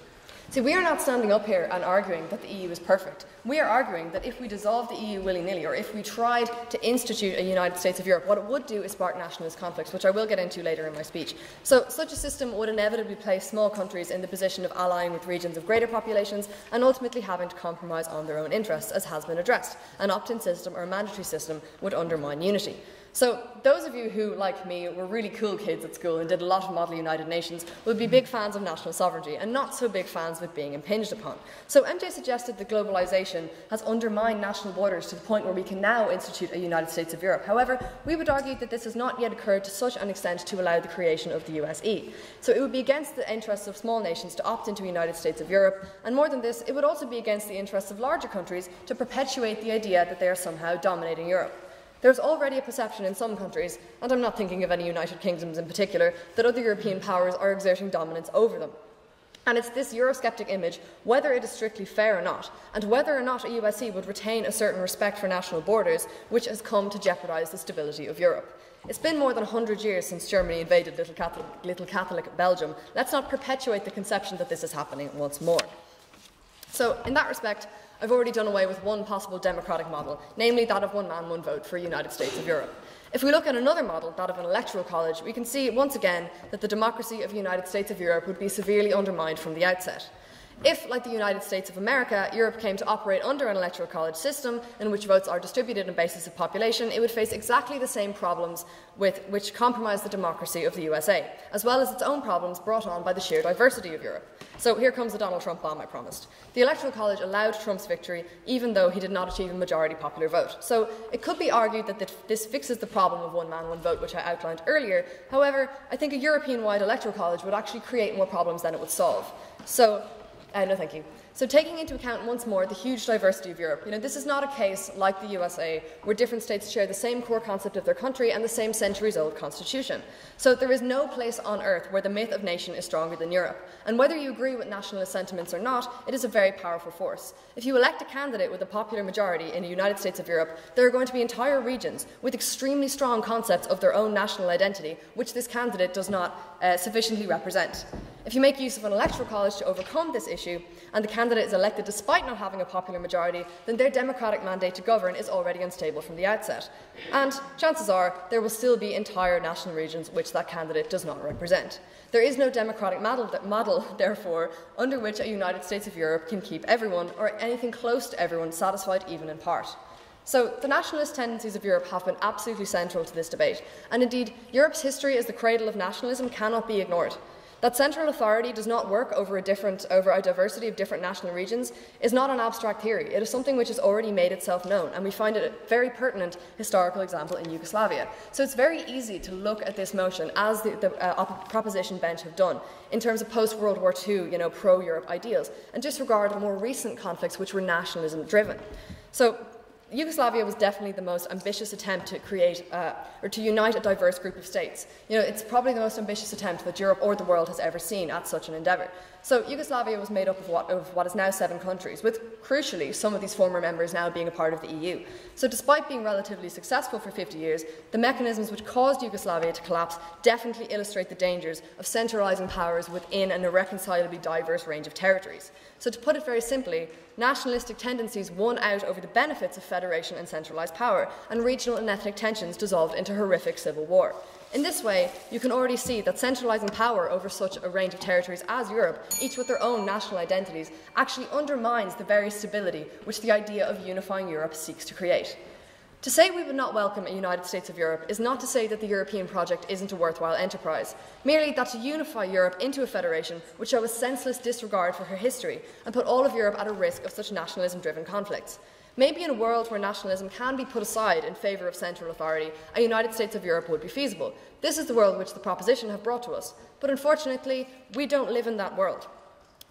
See, we are not standing up here and arguing that the EU is perfect. We are arguing that if we dissolve the EU willy-nilly, or if we tried to institute a United States of Europe, what it would do is spark nationalist conflicts, which I will get into later in my speech. So such a system would inevitably place small countries in the position of allying with regions of greater populations and ultimately having to compromise on their own interests, as has been addressed. An opt-in system or a mandatory system would undermine unity. So those of you who, like me, were really cool kids at school and did a lot of Model United Nations would be big fans of national sovereignty and not so big fans of it being impinged upon. So MJ suggested that globalisation has undermined national borders to the point where we can now institute a United States of Europe. However, we would argue that this has not yet occurred to such an extent to allow the creation of the USE. So it would be against the interests of small nations to opt into a United States of Europe, and more than this, it would also be against the interests of larger countries to perpetuate the idea that they are somehow dominating Europe. There's already a perception in some countries, and I'm not thinking of any United Kingdoms in particular, that other European powers are exerting dominance over them. And it's this Eurosceptic image, whether it is strictly fair or not, and whether or not a USE would retain a certain respect for national borders, which has come to jeopardise the stability of Europe. It's been more than 100 years since Germany invaded little Catholic Belgium. Let's not perpetuate the conception that this is happening once more. So, in that respect, I've already done away with one possible democratic model, namely that of one man, one vote for a United States of Europe. If we look at another model, that of an electoral college, we can see once again that the democracy of the United States of Europe would be severely undermined from the outset. If, like the United States of America, Europe came to operate under an electoral college system in which votes are distributed on the basis of population, it would face exactly the same problems which compromise the democracy of the USA, as well as its own problems brought on by the sheer diversity of Europe. So here comes the Donald Trump bomb I promised. The Electoral College allowed Trump's victory, even though he did not achieve a majority popular vote. So it could be argued that this fixes the problem of one man, one vote, which I outlined earlier. However, I think a European-wide Electoral College would actually create more problems than it would solve. So no, thank you. So taking into account once more the huge diversity of Europe, this is not a case like the USA where different states share the same core concept of their country and the same centuries-old constitution. So there is no place on earth where the myth of nation is stronger than Europe. And whether you agree with nationalist sentiments or not, it is a very powerful force. If you elect a candidate with a popular majority in the United States of Europe, there are going to be entire regions with extremely strong concepts of their own national identity, which this candidate does not sufficiently represent. If you make use of an electoral college to overcome this issue, and the candidate is elected despite not having a popular majority, then their democratic mandate to govern is already unstable from the outset. And chances are there will still be entire national regions which that candidate does not represent. There is no democratic model, therefore, under which a United States of Europe can keep everyone, or anything close to everyone, satisfied even in part. So the nationalist tendencies of Europe have been absolutely central to this debate, and indeed Europe's history as the cradle of nationalism cannot be ignored. That central authority does not work over a diversity of different national regions is not an abstract theory. It is something which has already made itself known, and we find it a very pertinent historical example in Yugoslavia. So it's very easy to look at this motion, as the proposition bench have done, in terms of post-World War II, pro-Europe ideals, and disregard the more recent conflicts which were nationalism-driven. So Yugoslavia was definitely the most ambitious attempt to create or to unite a diverse group of states. It's probably the most ambitious attempt that Europe or the world has ever seen at such an endeavour. So Yugoslavia was made up of what is now 7 countries, with, crucially, some of these former members now being a part of the EU. So despite being relatively successful for 50 years, the mechanisms which caused Yugoslavia to collapse definitely illustrate the dangers of centralising powers within an irreconcilably diverse range of territories. So to put it very simply, nationalistic tendencies won out over the benefits of federation and centralised power, and regional and ethnic tensions dissolved into horrific civil war. In this way, you can already see that centralising power over such a range of territories as Europe, each with their own national identities, actually undermines the very stability which the idea of unifying Europe seeks to create. To say we would not welcome a United States of Europe is not to say that the European project isn't a worthwhile enterprise, merely that to unify Europe into a federation would show a senseless disregard for her history and put all of Europe at a risk of such nationalism-driven conflicts. Maybe in a world where nationalism can be put aside in favour of central authority, a United States of Europe would be feasible. This is the world which the proposition have brought to us, but unfortunately, we don't live in that world.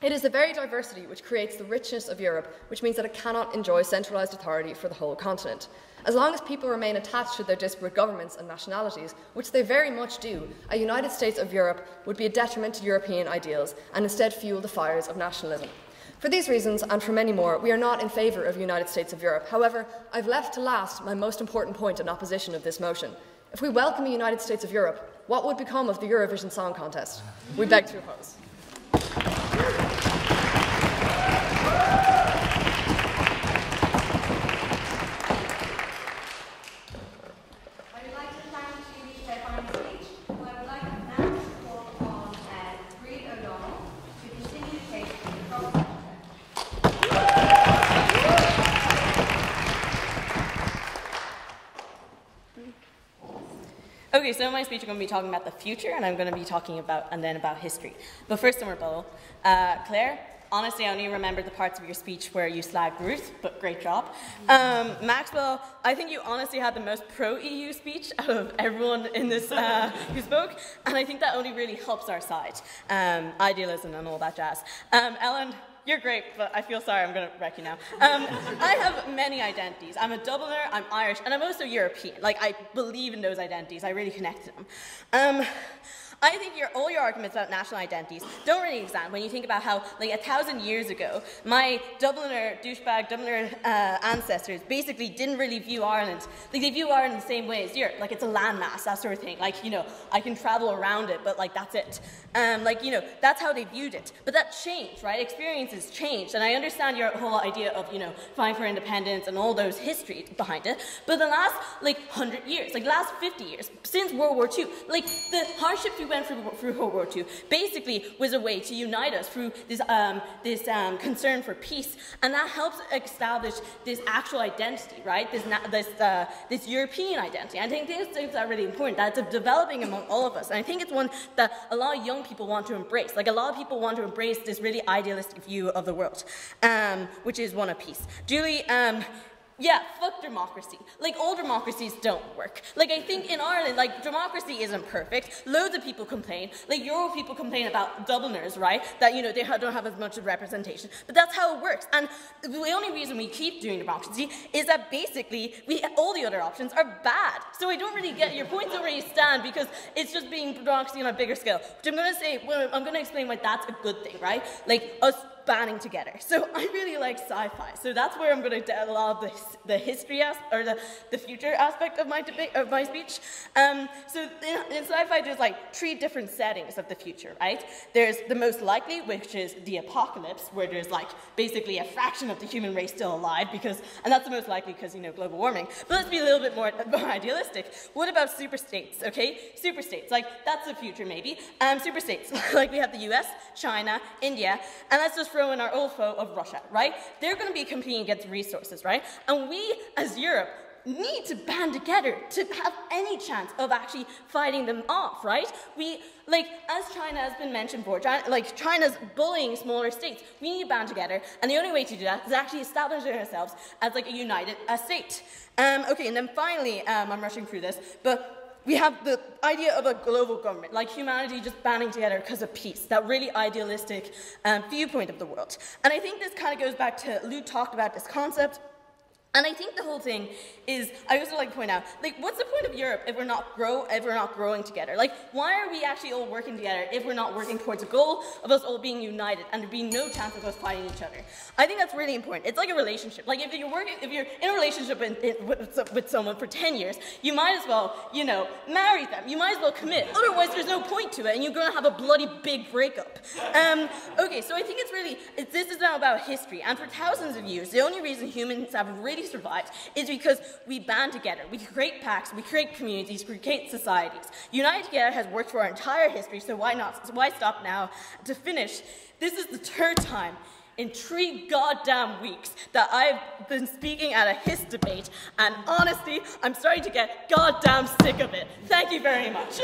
It is the very diversity which creates the richness of Europe, which means that it cannot enjoy centralised authority for the whole continent. As long as people remain attached to their disparate governments and nationalities, which they very much do, a United States of Europe would be a detriment to European ideals and instead fuel the fires of nationalism. For these reasons, and for many more, we are not in favour of United States of Europe. However, I've left to last my most important point in opposition of this motion. If we welcome a United States of Europe, what would become of the Eurovision Song Contest? We beg to oppose. Okay, so in my speech I'm going to be talking about the future, and I'm going to be talking about history. But first, some rebuttal. Claire, honestly, I only remember the parts of your speech where you slagged Ruth, but great job. Maxwell, I think you honestly had the most pro-EU speech out of everyone in this who spoke, and I think that only really helps our side. Idealism and all that jazz. Ellen, you're great, but I feel sorry, I'm going to wreck you now. I have many identities. I'm a Dubliner, I'm Irish, and I'm also European. Like, I believe in those identities. I really connect to them. I think all your arguments about national identities don't really stand when you think about how, like, 1,000 years ago, my Dubliner ancestors basically didn't really view Ireland. Like, they view Ireland the same way as Europe. Like, it's a landmass, that sort of thing. Like, I can travel around it, but, like, that's it. That's how they viewed it. But that changed, right? Experiences changed. And I understand your whole idea of, fighting for independence and all those history behind it. But the last, 100 years, last 50 years, since World War II, the hardships we went through World War II basically was a way to unite us through this concern for peace, and that helps establish this actual identity, right? This European identity. I think these things are really important. That's developing among all of us, and I think it's one that a lot of young people want to embrace. Like, a lot of people want to embrace this really idealistic view of the world, which is one of peace. Julie. Yeah, fuck democracy. All democracies don't work. I think in Ireland, democracy isn't perfect. Loads of people complain. Euro people complain about Dubliners, right? That, they don't have as much representation. But that's how it works. And the only reason we keep doing democracy is that basically all the other options are bad. So I don't really get your points don't really stand, because it's just being democracy on a bigger scale. Which I'm going to explain why that's a good thing, right? Us banding together. So I really like sci-fi. So that's where I'm going to tell a lot of the history or the future aspect of my speech. So in sci-fi, there's 3 different settings of the future, right? There's the most likely, which is the apocalypse, where there's basically a fraction of the human race still alive, and that's the most likely because global warming. But let's be a little bit more idealistic. What about superstates? Okay, superstates. That's the future maybe. Superstates. We have the US, China, India, and let's just throw in our old foe of Russia, right? They're going to be competing against resources, right? And we, as Europe, need to band together to have any chance of actually fighting them off, right? We, like, as China has been mentioned before, China's bullying smaller states, we need to band together, and the only way to do that is actually establishing ourselves as, like, a united state. Okay, and then finally, I'm rushing through this, but we have the idea of a global government, like humanity just banding together because of peace, that really idealistic viewpoint of the world. And I think this kind of goes back to, Luke talked about this concept, and I think the whole thing is, I also like to point out, like, what's the point of Europe if we're not growing together? Like, why are we actually all working together if we're not working towards a goal of us all being united and there being no chance of us fighting each other? I think that's really important. It's like a relationship. Like, if you're in a relationship with someone for 10 years, you might as well, you know, marry them. You might as well commit. Otherwise, there's no point to it, and you're going to have a bloody big breakup. Okay, so I think this is now about history, and for thousands of years, the only reason humans have really survived is because we band together. We create pacts, we create communities, we create societies. United Together has worked for our entire history, so why not? So why stop now? To finish, this is the third time in 3 goddamn weeks that I've been speaking at a HIS debate, and honestly, I'm starting to get goddamn sick of it. Thank you very much.